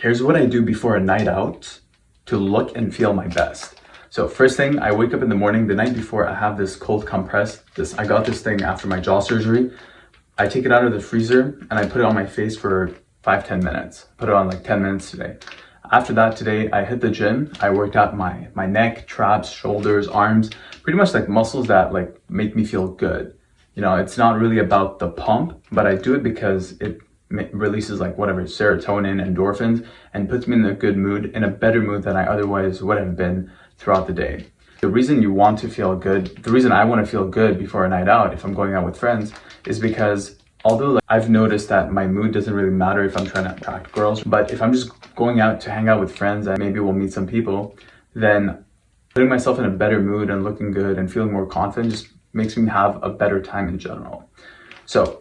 Here's what I do before a night out to look and feel my best. So first thing, I wake up in the morning. The night before, I have this cold compress. I got this thing after my jaw surgery. I take it out of the freezer and I put it on my face for 5-10 minutes. Put it on like 10 minutes today. After that, today I hit the gym. I worked out my neck, traps, shoulders, arms, pretty much like muscles that like make me feel good. You know, it's not really about the pump, but I do it because it releases like whatever, serotonin, endorphins, and puts me in a good mood, in a better mood than I otherwise would have been throughout the day. The reason you want to feel good, the reason I want to feel good before a night out, if I'm going out with friends, is because although like, I've noticed that my mood doesn't really matter if I'm trying to attract girls, but if I'm just going out to hang out with friends and maybe we'll meet some people, then putting myself in a better mood and looking good and feeling more confident just makes me have a better time in general. So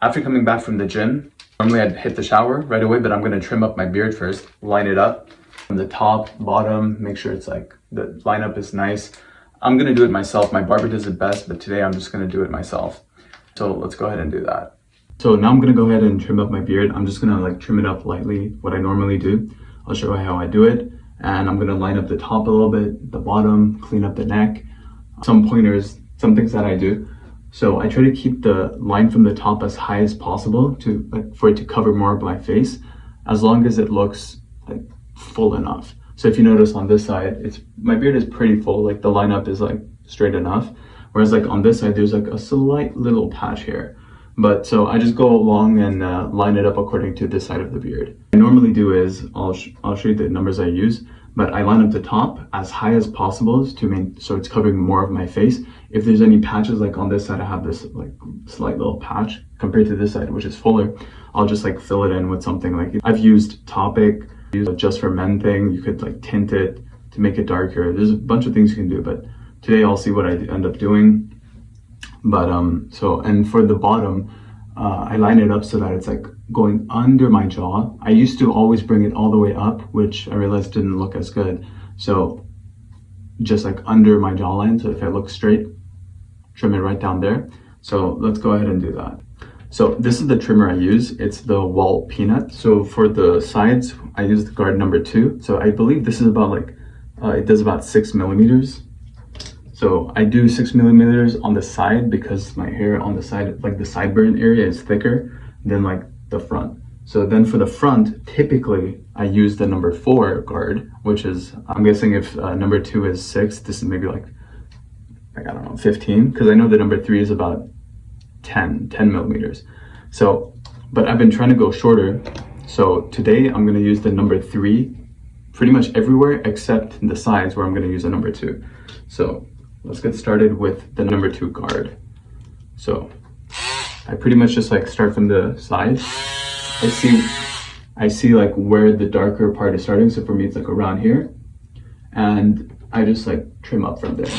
after coming back from the gym, normally I'd hit the shower right away, but I'm going to trim up my beard first, line it up from the top, bottom, make sure it's like the lineup is nice. I'm going to do it myself. My barber does it best, but today I'm just going to do it myself. So let's go ahead and do that. So now I'm going to go ahead and trim up my beard. I'm just going to like trim it up lightly, what I normally do. I'll show you how I do it. And I'm going to line up the top a little bit, the bottom, clean up the neck. Some pointers, some things that I do. So I try to keep the line from the top as high as possible to like for it to cover more of my face, as long as it looks like full enough. So if you notice on this side, my beard is pretty full, like the lineup is like straight enough. Whereas like on this side, there's like a slight little patch here. But so I just go along and line it up according to this side of the beard. What I normally do is, I'll show you the numbers I use, but I line up the top as high as possible so it's covering more of my face. If there's any patches, like on this side, I have this like slight little patch compared to this side, which is fuller. I'll just like fill it in with something like, I've used Topic, Just for Men thing. You could like tint it to make it darker. There's a bunch of things you can do, but today I'll see what I end up doing. But and for the bottom, I line it up so that it's like going under my jaw. I used to always bring it all the way up, which I realized didn't look as good. So just like under my jawline. So if I look straight, trim it right down there. So let's go ahead and do that. So this is the trimmer I use. It's the Wall Peanut. So for the sides, I use the guard number 2. So I believe this is about like, it does about 6 millimeters. So I do 6 millimeters on the side because my hair on the side, like the sideburn area, is thicker than like the front. So then for the front, typically I use the number 4 guard, which is, I'm guessing if number 2 is 6, this is maybe like I don't know, 15, because I know the number 3 is about 10 millimeters. So, but I've been trying to go shorter. So today I'm going to use the number 3 pretty much everywhere except the sides where I'm going to use a number 2. So let's get started with the number 2 guard. So I pretty much just like start from the side. I see like where the darker part is starting. So for me, it's like around here, and I just like trim up from there.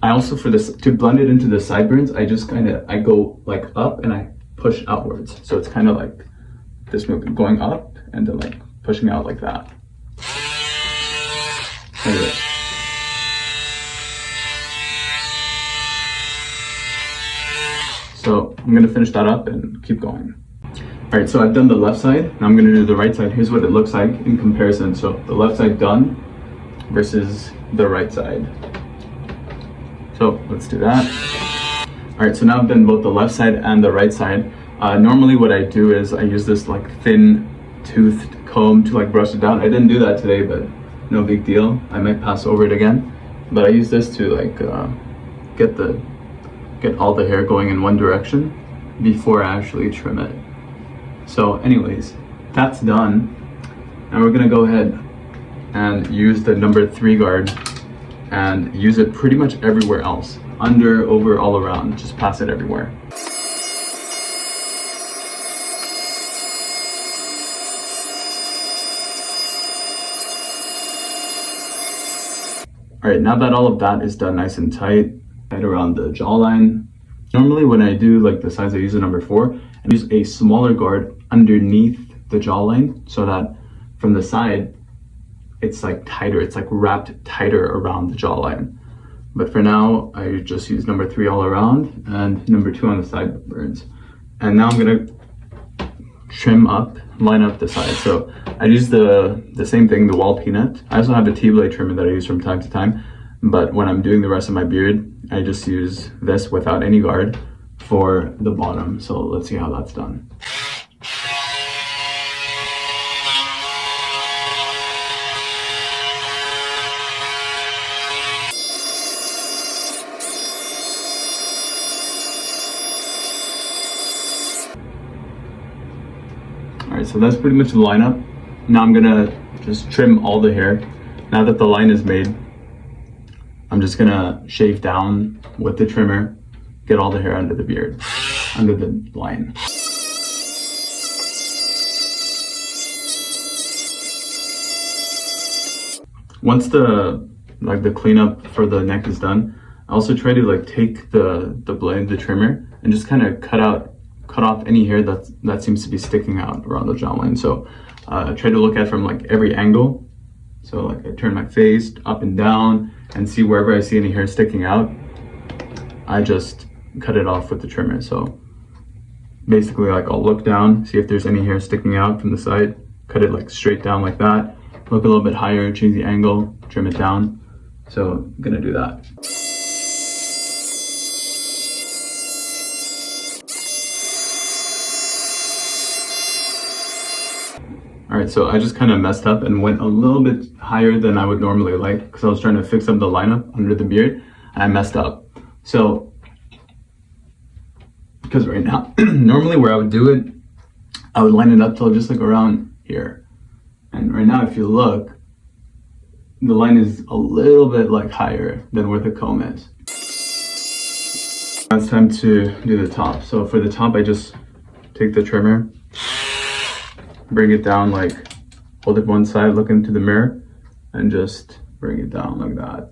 I also, for this, to blend it into the sideburns, I go like up and I push outwards. So it's kind of like this movement, going up and then like pushing out like that. Anyway. So I'm gonna finish that up and keep going. All right, so I've done the left side. Now I'm gonna do the right side. Here's what it looks like in comparison. So the left side done versus the right side. So let's do that. All right, so now I've done both the left side and the right side. Normally what I do is I use this like thin toothed comb to like brush it down. I didn't do that today, but no big deal. I might pass over it again. But I use this to like get all the hair going in one direction before I actually trim it. So anyways, that's done. And we're gonna go ahead and use the number 3 guard and use it pretty much everywhere else. Under, over, all around, just pass it everywhere. All right, now that all of that is done nice and tight, right around the jawline. Normally when I do like the size, I use a number 4 and use a smaller guard underneath the jawline so that from the side, it's like tighter, it's like wrapped tighter around the jawline. But for now, I just use number 3 all around and number 2 on the sideburns. And now I'm gonna trim up, line up the sides. So I use the same thing, the wall peanut. I also have a T-blade trimmer that I use from time to time, but when I'm doing the rest of my beard, I just use this without any guard for the bottom. So let's see how that's done. All right, so that's pretty much the lineup. Now I'm gonna just trim all the hair. Now that the line is made, I'm just gonna shave down with the trimmer, get all the hair under the beard, under the line. Once the cleanup for the neck is done, I also try to like take the blade, the trimmer, and just kind of cut off any hair that seems to be sticking out around the jawline. So I try to look at it from like every angle. So like I turn my face up and down and see wherever I see any hair sticking out, I just cut it off with the trimmer. So basically like I'll look down, see if there's any hair sticking out from the side, cut it like straight down like that, look a little bit higher, change the angle, trim it down. So I'm gonna do that. All right, so I just kind of messed up and went a little bit higher than I would normally like because I was trying to fix up the lineup under the beard and I messed up. So, because right now, normally where I would do it, I would line it up till just like around here. And right now, if you look, the line is a little bit like higher than where the comb is. Now it's time to do the top. So for the top, I just take the trimmer, bring it down, like hold it one side, look into the mirror, and just bring it down like that.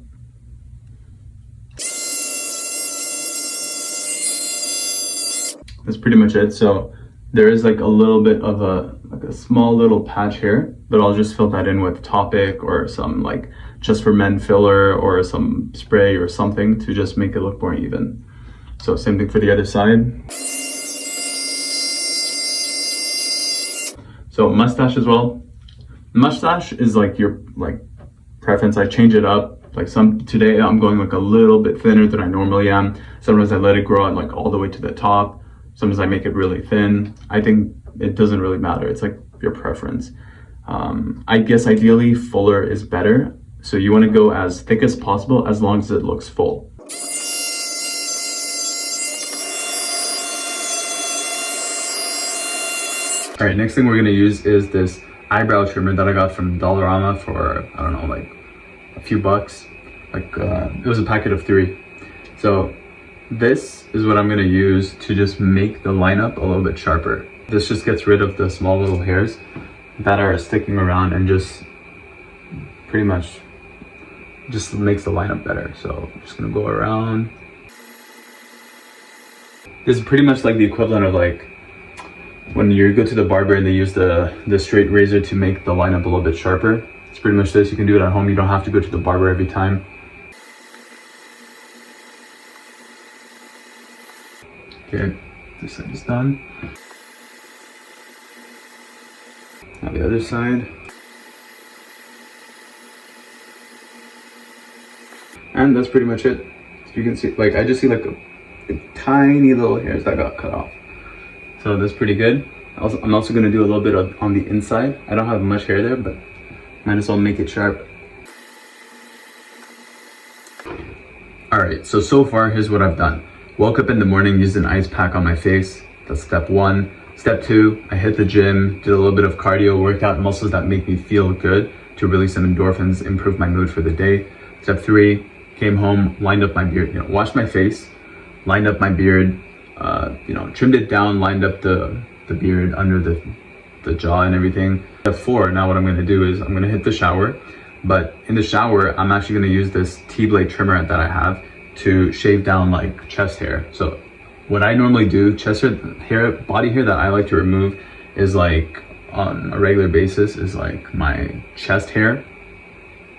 That's pretty much it. So there is like a little bit of a small little patch here, but I'll just fill that in with Topic or some like Just for Men filler or some spray or something to just make it look more even. So same thing for the other side. So mustache as well. Mustache is like your like preference. I change it up. Like today I'm going like a little bit thinner than I normally am. Sometimes I let it grow out like all the way to the top. Sometimes I make it really thin. I think it doesn't really matter. It's like your preference. I guess ideally fuller is better. So you want to go as thick as possible as long as it looks full. All right, next thing we're gonna use is this eyebrow trimmer that I got from Dollarama for, I don't know, like a few bucks. Like it was a packet of 3. So this is what I'm gonna use to just make the lineup a little bit sharper. This just gets rid of the small little hairs that are sticking around and just pretty much just makes the lineup better. So I'm just gonna go around. This is pretty much like the equivalent of like when you go to the barber and they use the straight razor to make the lineup a little bit sharper. It's pretty much this. You can do it at home. You don't have to go to the barber every time. Okay, this side is done. Now the other side. And that's pretty much it. So you can see, like, I just see like a tiny little hairs that got cut off. So that's pretty good. I'm also gonna do a little bit on the inside. I don't have much hair there, but might as well make it sharp. All right, so far, here's what I've done. Woke up in the morning, used an ice pack on my face. That's step 1. Step 2, I hit the gym, did a little bit of cardio, worked out muscles that make me feel good to release some endorphins, improve my mood for the day. Step 3, came home, lined up my beard, washed my face, lined up my beard, trimmed it down, lined up the beard under the jaw and everything. Step 4, now what I'm gonna do is I'm gonna hit the shower, but in the shower, I'm actually gonna use this T-blade trimmer that I have to shave down like chest hair. So what I normally do, chest hair, body hair that I like to remove is like on a regular basis is like my chest hair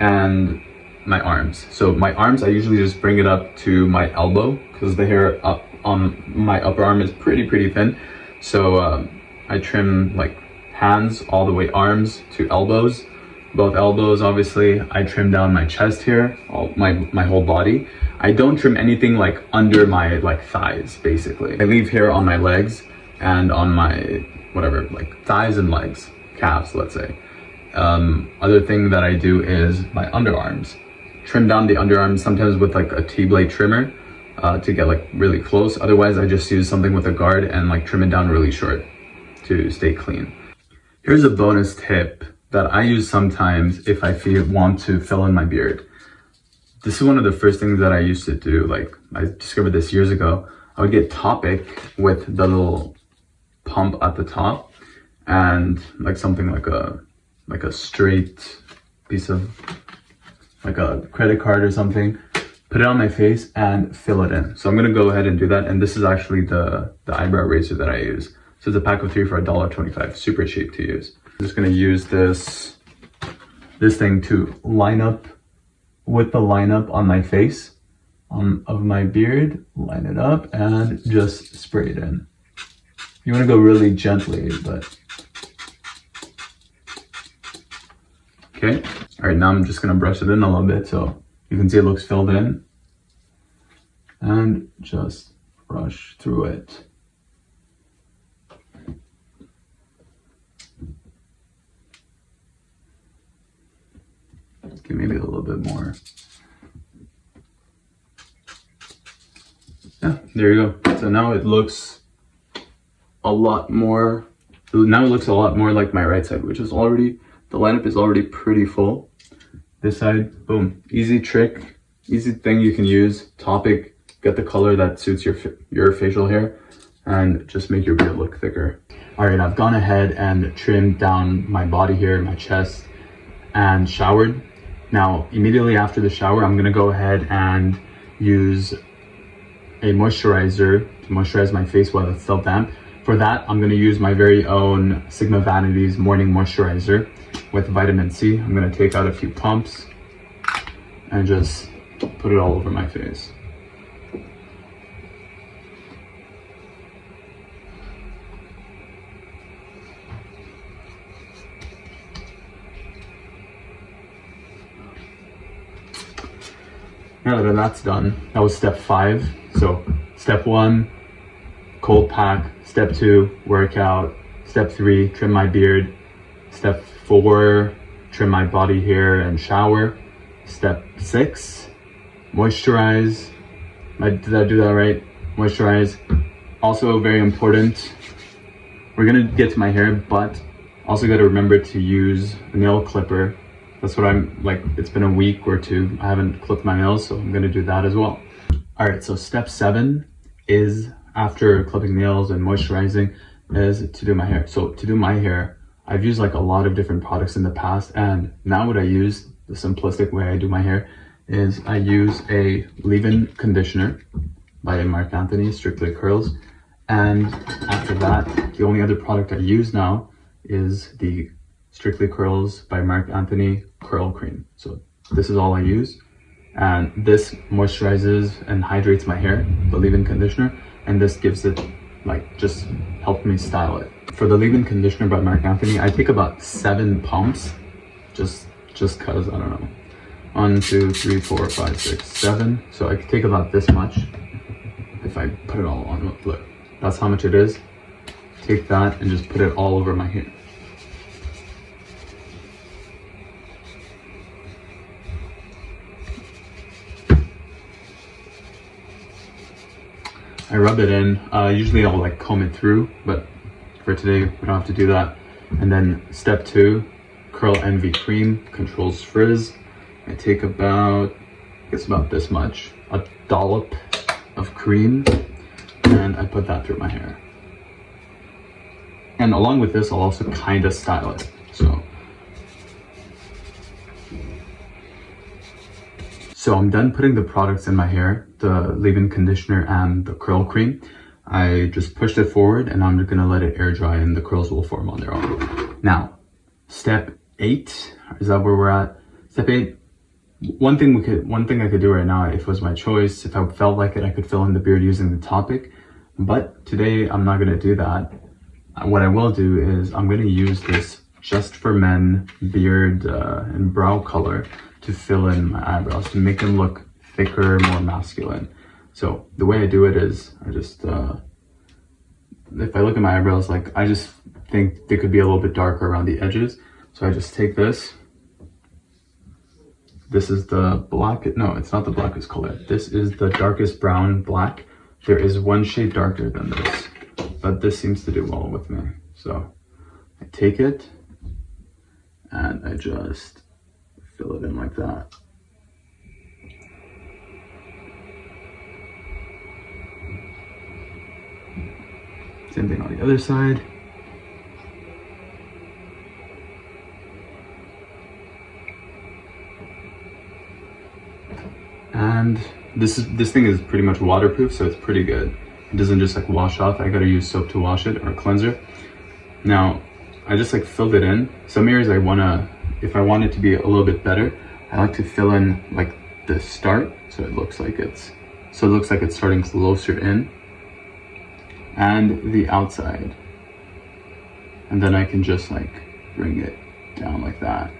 and my arms. So my arms, I usually just bring it up to my elbow because the hair up on my upper arm is pretty thin. So I trim like hands all the way, arms to elbows, both elbows. Obviously I trim down my chest here, my whole body. I don't trim anything like under my like thighs. Basically I leave hair on my legs and on my whatever, like thighs and legs, calves, let's say. Other thing that I do is my underarms. Trim down the underarms sometimes with like a T-blade trimmer to get like really close. Otherwise I just use something with a guard and like trim it down really short to stay clean. Here's a bonus tip that I use sometimes if I want to fill in my beard. This is one of the first things that I used to do. Like I discovered this years ago. I would get Topic with the little pump at the top and like something like a straight piece of like a credit card or something, put it on my face and fill it in. So I'm gonna go ahead and do that. And this is actually the eyebrow razor that I use. So it's a pack of 3 for $1.25, super cheap to use. I'm just gonna use this thing to line up with the lineup on my face of my beard, line it up and just spray it in. You wanna go really gently, but okay. All right, now I'm just gonna brush it in a little bit so you can see it looks filled in. And just brush through it. Okay, maybe a little bit more. Yeah, there you go. So now it looks a lot more, like my right side, which is already, the lineup is already pretty full. This side, boom, easy trick, easy thing you can use. Topic, get the color that suits your facial hair and just make your beard look thicker. All right, I've gone ahead and trimmed down my body here, my chest, and showered. Now, immediately after the shower, I'm gonna go ahead and use a moisturizer to moisturize my face while it's still damp. For that, I'm gonna use my very own Sigma Vanity's morning moisturizer with vitamin C. I'm gonna take out a few pumps and just put it all over my face. Now that that's done, that was step 5. So step 1, cold pack. Step 2, workout. Step 3, trim my beard. Step 4, trim my body hair and shower. Step 6, moisturize. Did I do that right? Moisturize. Also very important, we're gonna get to my hair, but also gotta remember to use a nail clipper. That's what I'm like, it's been a week or 2. I haven't clipped my nails, so I'm gonna do that as well. All right, so step 7 is, after clipping nails and moisturizing, is to do my hair. So to do my hair, I've used like a lot of different products in the past, and now what I use, the simplistic way I do my hair, is I use a leave-in conditioner by Marc Anthony, Strictly Curls. And after that, the only other product I use now is the Strictly Curls by Marc Anthony Curl Cream. So this is all I use. And this moisturizes and hydrates my hair, the leave-in conditioner. And this gives it, like, just helped me style it. For the leave-in conditioner by Marc Anthony, I take about 7 pumps, just cause, I don't know. 1, 2, 3, 4, 5, 6, 7. So I could take about this much if I put it all on. Look, that's how much it is. Take that and just put it all over my hair. I rub it in. Usually I'll like comb it through, but for today we don't have to do that. And then step 2, Curl Envy Cream, controls frizz. I take about, I guess about this much, a dollop of cream, and I put that through my hair. And along with this, I'll also kind of style it. So I'm done putting the products in my hair, the leave-in conditioner and the curl cream. I just pushed it forward and I'm gonna let it air dry and the curls will form on their own. Now, step 8, is that where we're at? Step 8, One thing I could do right now, if it was my choice, if I felt like it, I could fill in the beard using the Topic. But today I'm not gonna do that. What I will do is I'm gonna use this Just for Men beard and brow color to fill in my eyebrows, to make them look thicker, more masculine. So the way I do it is I just, if I look at my eyebrows, like I just think they could be a little bit darker around the edges. So I just take this. This is the black, no, it's not the blackest color. This is the darkest brown black. There is one shade darker than this, but this seems to do well with me. So I take it and I just fill it in like that. Same thing on the other side. And this thing is pretty much waterproof, so it's pretty good. It doesn't just like wash off. I gotta use soap to wash it, or cleanser. Now, I just like filled it in. Some areas if I want it to be a little bit better, I like to fill in like the start, so it looks like it's starting closer in, and the outside. And then I can just like bring it down like that.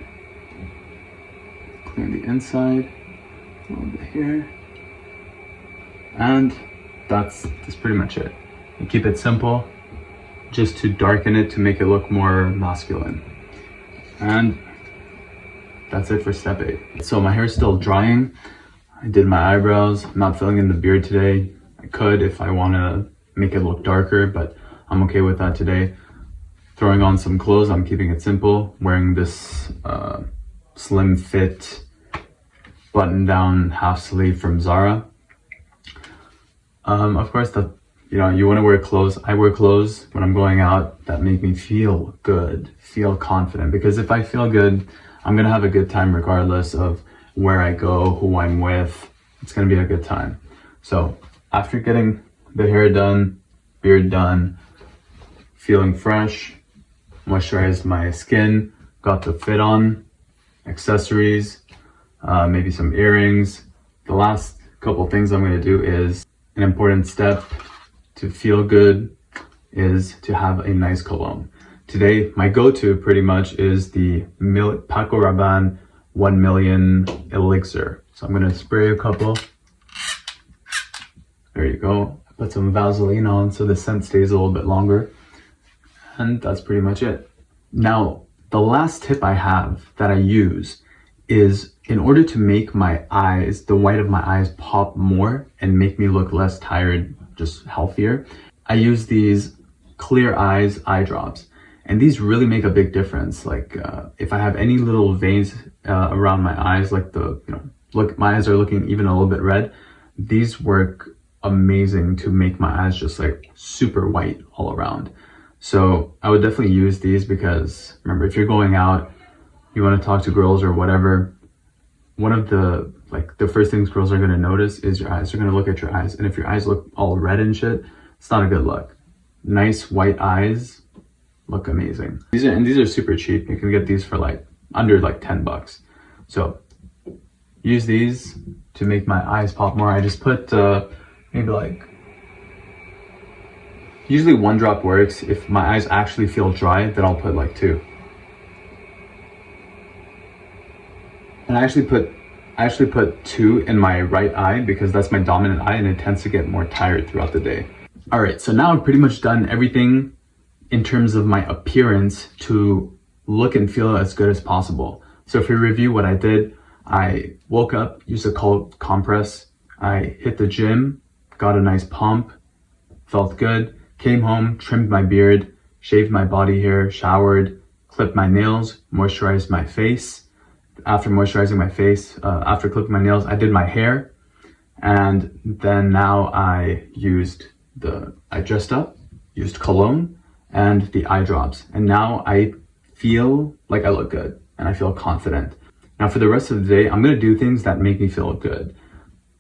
Clean the inside. A little bit here, and that's pretty much it. You keep it simple, just to darken it, to make it look more masculine. And that's it for step 8. So my hair is still drying. I did my eyebrows. I'm not filling in the beard today. I could if I want to make it look darker, but I'm okay with that today. Throwing on some clothes, I'm keeping it simple, wearing this slim fit button down half sleeve from Zara. Of course, you want to wear clothes. I wear clothes when I'm going out that make me feel good, feel confident, because if I feel good, I'm gonna have a good time regardless of where I go, who I'm with. It's gonna be a good time. So after getting the hair done, beard done, feeling fresh, moisturized my skin, got the fit on, accessories, maybe some earrings. The last couple things I'm going to do is an important step to feel good is to have a nice cologne. Today, my go-to pretty much is the Paco Rabanne 1 Million Elixir. So I'm going to spray a couple. There you go. I put some Vaseline on so the scent stays a little bit longer. And that's pretty much it. Now, the last tip I have that I use is, in order to make my eyes, the white of my eyes pop more and make me look less tired, just healthier, I use these Clear Eyes eye drops. And these really make a big difference. Like if I have any little veins around my eyes, like my eyes are looking even a little bit red, these work amazing to make my eyes just like super white all around. So I would definitely use these, because remember, if you're going out, you want to talk to girls or whatever, one of the first things girls are going to notice is your eyes. They're going to look at your eyes. And if your eyes look all red and shit, it's not a good look. Nice white eyes look amazing. These are super cheap. You can get these for like under like $10. So use these to make my eyes pop more. I just put maybe like, usually 1 drop works. If my eyes actually feel dry, then I'll put like 2. And I actually put 2 in my right eye, because that's my dominant eye and it tends to get more tired throughout the day. All right, so now I've pretty much done everything in terms of my appearance to look and feel as good as possible. So if we review what I did, I woke up, used a cold compress, I hit the gym, got a nice pump, felt good, came home, trimmed my beard, shaved my body hair, showered, clipped my nails, moisturized my face. After moisturizing my face, after clipping my nails, I did my hair, and then now I dressed up, used cologne and the eye drops, and now I feel like I look good and I feel confident. Now for the rest of the day, I'm gonna do things that make me feel good,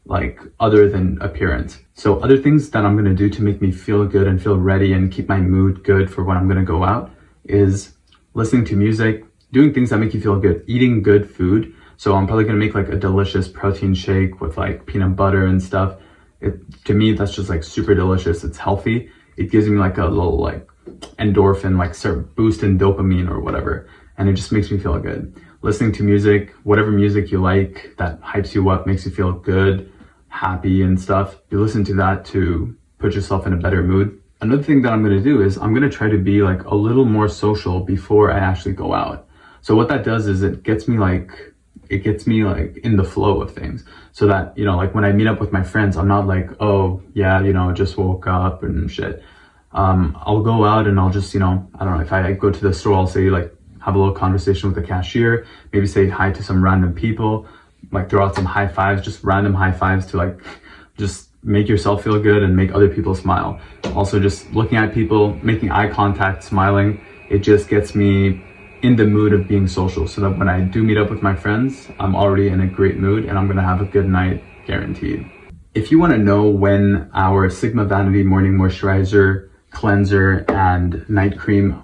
like other than appearance. So other things that I'm gonna do to make me feel good and feel ready and keep my mood good for when I'm gonna go out is listening to music, doing things that make you feel good, eating good food. So I'm probably gonna make like a delicious protein shake with like peanut butter and stuff. To me, that's just like super delicious. It's healthy. It gives me like a little like endorphin, like boost in dopamine or whatever. And it just makes me feel good. Listening to music, whatever music you like that hypes you up, makes you feel good, happy and stuff. You listen to that to put yourself in a better mood. Another thing that I'm gonna do is I'm gonna try to be like a little more social before I actually go out. So what that does is it gets me like in the flow of things, so that, you know, like when I meet up with my friends, I'm not like, oh yeah, you know, just woke up and shit. I'll go out and I'll just, you know, I don't know, if I go to the store, I'll say like, have a little conversation with the cashier, maybe say hi to some random people, like throw out some high fives, just random high fives to like, just make yourself feel good and make other people smile. Also just looking at people, making eye contact, smiling, it just gets me in the mood of being social, so that when I do meet up with my friends, I'm already in a great mood and I'm gonna have a good night, guaranteed. If you wanna know when our Sigma Vanity Morning Moisturizer, Cleanser, and Night Cream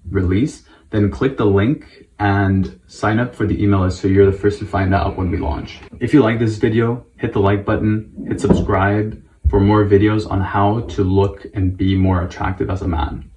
release, then click the link and sign up for the email list so you're the first to find out when we launch. If you like this video, hit the like button, hit subscribe for more videos on how to look and be more attractive as a man.